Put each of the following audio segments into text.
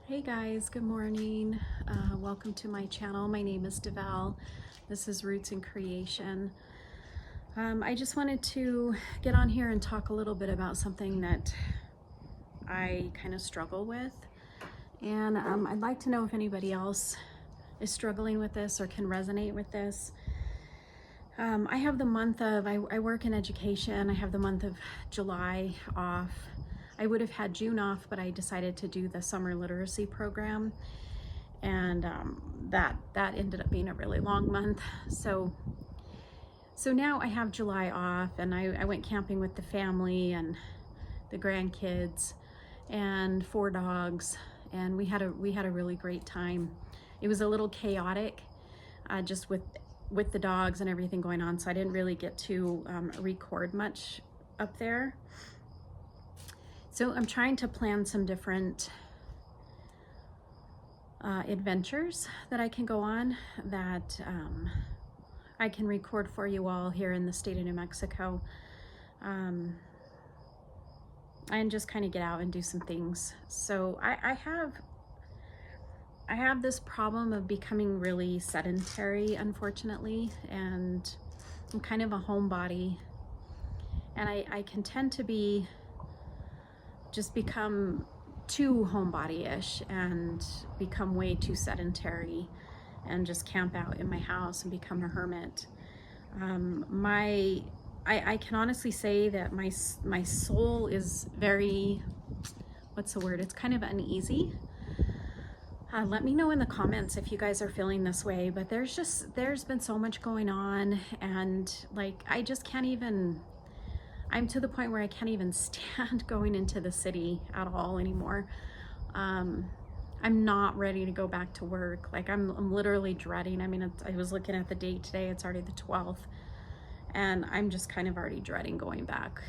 Hey guys, good morning. Welcome to my channel. My name is Deval. This is Roots in Creation. I just wanted to get on here and talk a little bit about something that I kind of struggle with. And I'd like to know if anybody else is struggling with this or can resonate with this. I have the month of, I work in education. I have the month of July off. I would have had June off, but I decided to do the summer literacy program, and that ended up being a really long month. So now I have July off, and I went camping with the family and the grandkids and 4 dogs, and we had a really great time. It was a little chaotic, just with the dogs and everything going on, so I didn't really get to record much up there. So I'm trying to plan some different adventures that I can go on, that I can record for you all here in the state of New Mexico, and just kind of get out and do some things. So I have this problem of becoming really sedentary, unfortunately, and I'm kind of a homebody, and I can tend to just become too homebody-ish and become way too sedentary and just camp out in my house and become a hermit. I can honestly say that my soul is very, what's the word? It's kind of uneasy. Let me know in the comments if you guys are feeling this way, but there's been so much going on, and like I just can't even, I'm to the point where I can't even stand going into the city at all anymore. I'm not ready to go back to work. Like I'm literally dreading. I mean, I was looking at the date today, it's already the 12th, and I'm just kind of already dreading going back,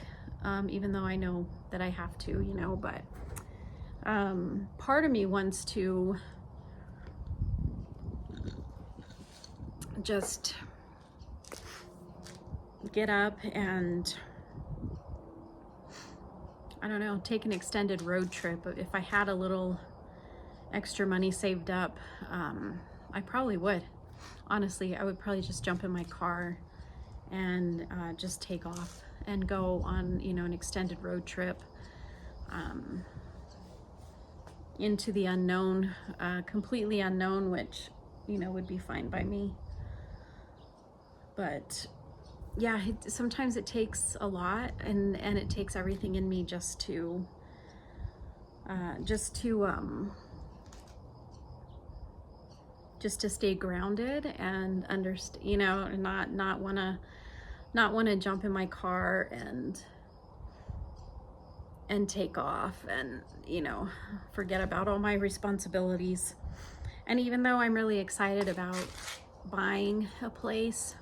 even though I know that I have to, you know, but part of me wants to just get up and, I don't know, take an extended road trip. If I had a little extra money saved up, I probably would. Honestly, I would probably just jump in my car and just take off and go on, you know, an extended road trip into the unknown, completely unknown, which, you know, would be fine by me. But yeah, sometimes it takes a lot, and it takes everything in me just to stay grounded and understand, you know, and not want to jump in my car and take off and, you know, forget about all my responsibilities. And even though I'm really excited about buying a place,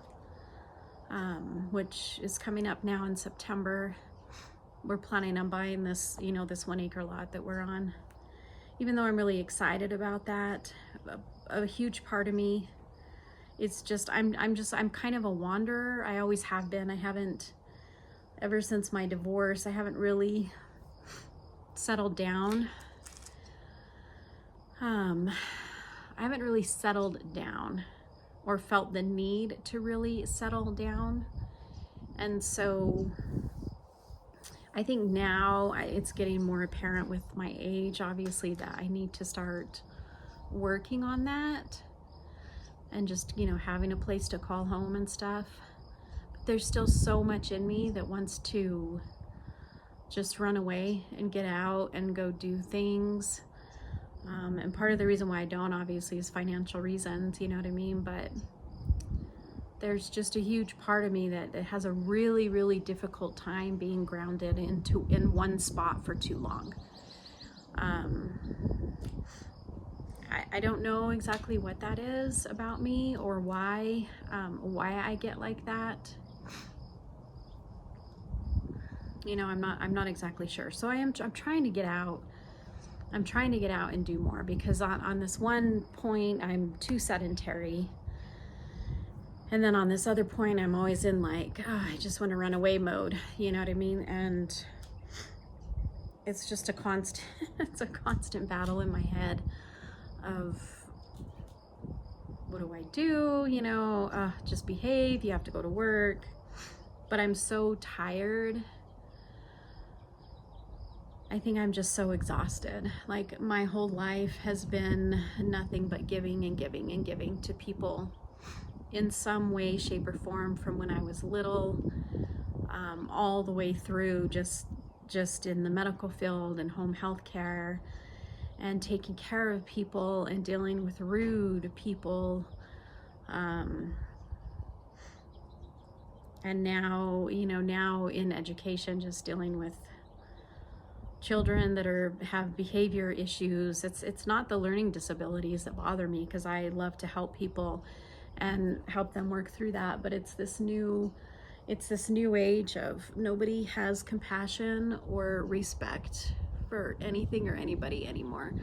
which is coming up now in September, we're planning on buying this, you know, this 1 acre lot that we're on. Even though I'm really excited about that, a huge part of me, it's just, I'm kind of a wanderer. I always have been. I haven't, ever since my divorce, I haven't really settled down. I haven't really settled down or felt the need to really settle down. And so I think now it's getting more apparent with my age, obviously, that I need to start working on that and just, you know, having a place to call home and stuff. But there's still so much in me that wants to just run away and get out and go do things. And part of the reason why I don't, obviously, is financial reasons, you know what I mean? But there's just a huge part of me that it has a really, really difficult time being grounded in one spot for too long. I don't know exactly what that is about me, or why I get like that. You know, I'm not exactly sure. So I'm trying to get out. I'm trying to get out and do more, because on this one point I'm too sedentary, and then on this other point I'm always in like, oh, I just want to run away mode, you know what I mean? And it's just a constant, it's a constant battle in my head of, what do I do? You know, just behave, you have to go to work. But I'm so tired. I think I'm just so exhausted. Like, my whole life has been nothing but giving and giving and giving to people in some way, shape, or form, from when I was little, all the way through, just in the medical field and home health care, and taking care of people and dealing with rude people. And now, you know, now in education, just dealing with children that have behavior issues. It's not the learning disabilities that bother me, because I love to help people and help them work through that. But it's this new age of nobody has compassion or respect for anything or anybody anymore.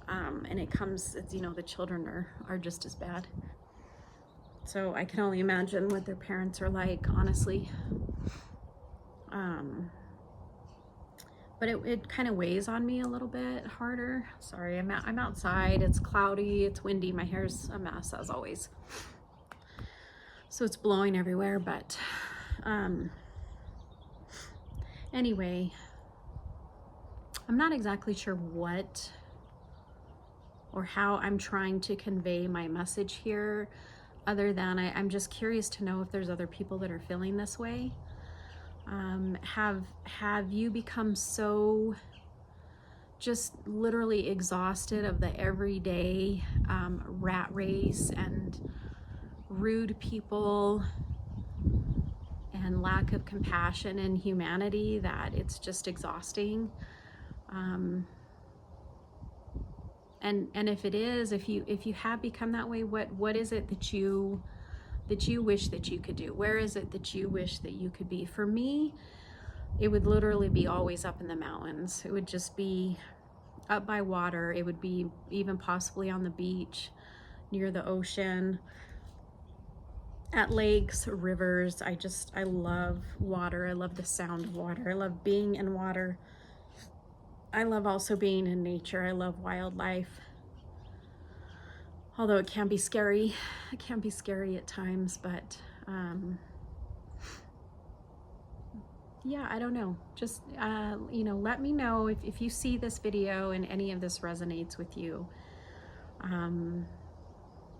And it's, you know, the children are just as bad. So I can only imagine what their parents are like, honestly. But it kind of weighs on me a little bit harder. Sorry, I'm outside. It's cloudy, it's windy. My hair's a mess, as always. So it's blowing everywhere, but anyway, I'm not exactly sure what or how I'm trying to convey my message here, other than I'm just curious to know if there's other people that are feeling this way. Have you become so just literally exhausted of the everyday rat race and rude people and lack of compassion and humanity that it's just exhausting? And if it is, if you have become that way, what is it that you wish that you could do? Where is it that you wish that you could be? For me, it would literally be always up in the mountains. It would just be up by water. It would be even possibly on the beach, near the ocean, at lakes, rivers. I love water. I love the sound of water. I love being in water. I love also being in nature. I love wildlife. Although it can be scary. It can be scary at times, but yeah, I don't know. Just, you know, let me know if you see this video and any of this resonates with you.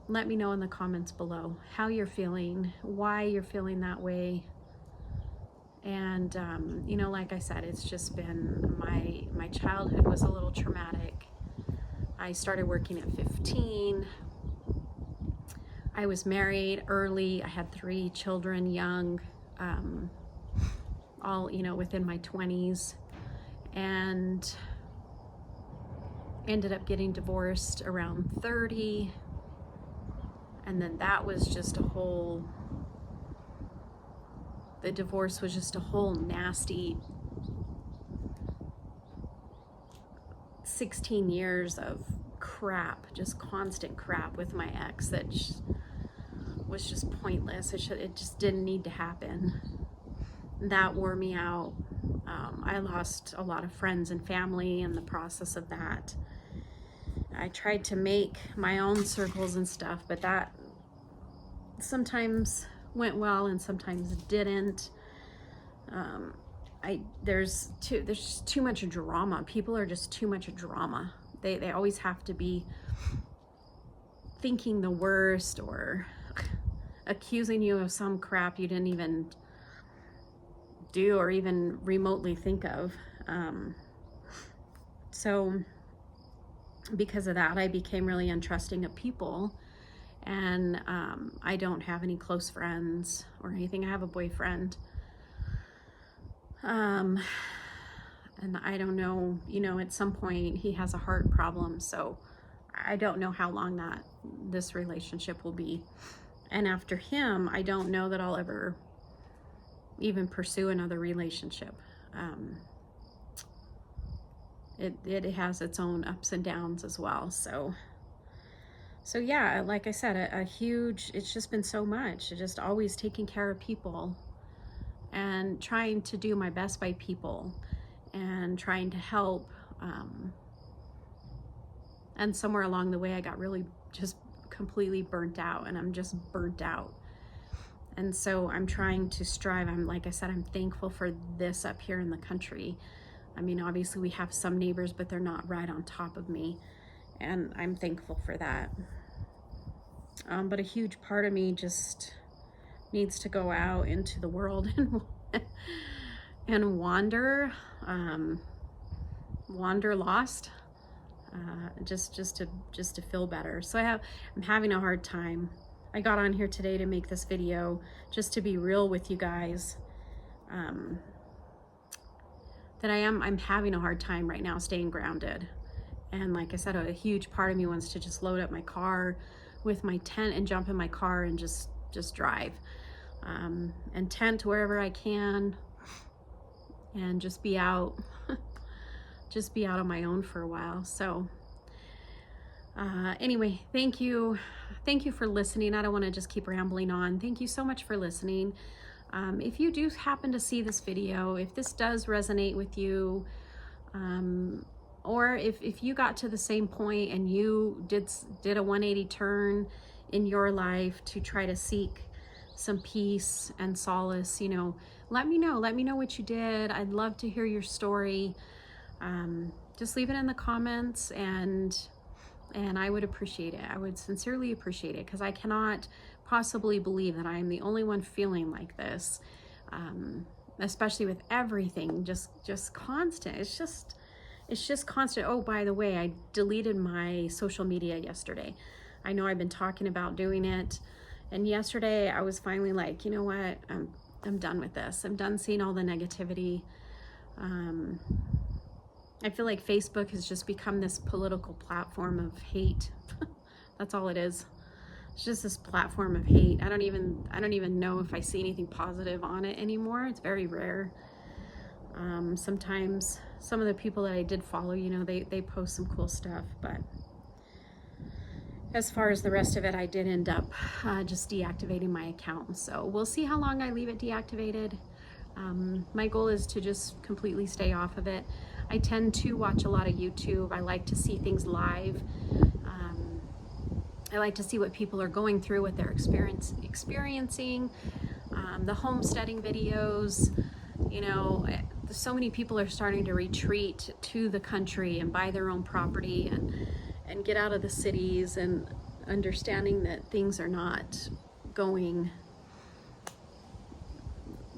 Let me know in the comments below how you're feeling, why you're feeling that way. And, you know, like I said, it's just been, my childhood was a little traumatic. I started working at 15. I was married early. I had 3 children young, all, you know, within my 20s, and ended up getting divorced around 30. And then that was just the divorce was just a whole nasty 16 years of crap, just constant crap with my ex that was just pointless. It just didn't need to happen. That wore me out. I lost a lot of friends and family in the process of that. I tried to make my own circles and stuff, but that sometimes went well and sometimes didn't. There's just too much drama. People are just too much drama. They always have to be thinking the worst or accusing you of some crap you didn't even do or even remotely think of. So because of that, I became really untrusting of people. And I don't have any close friends or anything. I have a boyfriend. And I don't know, you know, at some point he has a heart problem. So I don't know how long this relationship will be. And after him, I don't know that I'll ever even pursue another relationship. It has its own ups and downs as well. So yeah, like I said, it's just been so much. Just always taking care of people and trying to do my best by people and trying to help. And somewhere along the way, I got really just completely burnt out, and I'm just burnt out. And so I'm trying to strive. Like I said, I'm thankful for this up here in the country. I mean, obviously we have some neighbors, but they're not right on top of me. And I'm thankful for that. But a huge part of me just needs to go out into the world and wander lost, just to feel better. So I'm having a hard time. I got on here today to make this video just to be real with you guys, that I'm having a hard time right now staying grounded. And like I said, a huge part of me wants to just load up my car with my tent and jump in my car and just drive, and tent wherever I can, and just be out just be out on my own for a while. So anyway, thank you for listening. I don't want to just keep rambling on. Thank you so much for listening. If you do happen to see this video, if this does resonate with you, or if you got to the same point and you did a 180 turn in your life to try to seek some peace and solace, you know, let me know what you did. I'd love to hear your story. Just leave it in the comments, and I would appreciate it. I would sincerely appreciate it, because I cannot possibly believe that I am the only one feeling like this, especially with everything just constant. It's just constant. Oh, by the way, I deleted my social media yesterday. I know I've been talking about doing it, and yesterday I was finally like, you know what, I'm done with this. I'm done seeing all the negativity. I feel like Facebook has just become this political platform of hate. That's all it is. It's just this platform of hate. I don't even know if I see anything positive on it anymore. It's very rare. Sometimes some of the people that I did follow, you know, they post some cool stuff, but as far as the rest of it, I did end up just deactivating my account. So we'll see how long I leave it deactivated. My goal is to just completely stay off of it. I tend to watch a lot of YouTube. I like to see things live. I like to see what people are going through, what they're experiencing. The homesteading videos, you know, so many people are starting to retreat to the country and buy their own property and get out of the cities, and understanding that things are not going,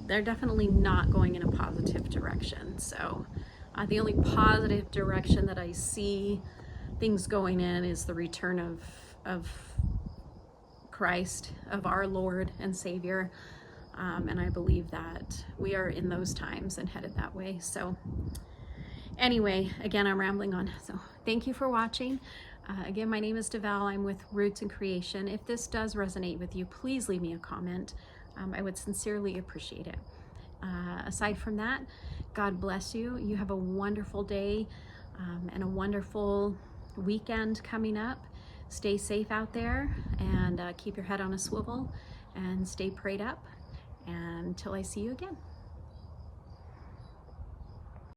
they're definitely not going in a positive direction. So the only positive direction that I see things going in is the return of Christ, of our Lord and Savior. And I believe that we are in those times and headed that way. So anyway, again, I'm rambling on. So thank you for watching. Again, my name is Deval. I'm with Roots and Creation. If this does resonate with you, please leave me a comment. I would sincerely appreciate it. Aside from that, God bless you. You have a wonderful day, and a wonderful weekend coming up. Stay safe out there, and keep your head on a swivel, and stay prayed up. And until I see you again.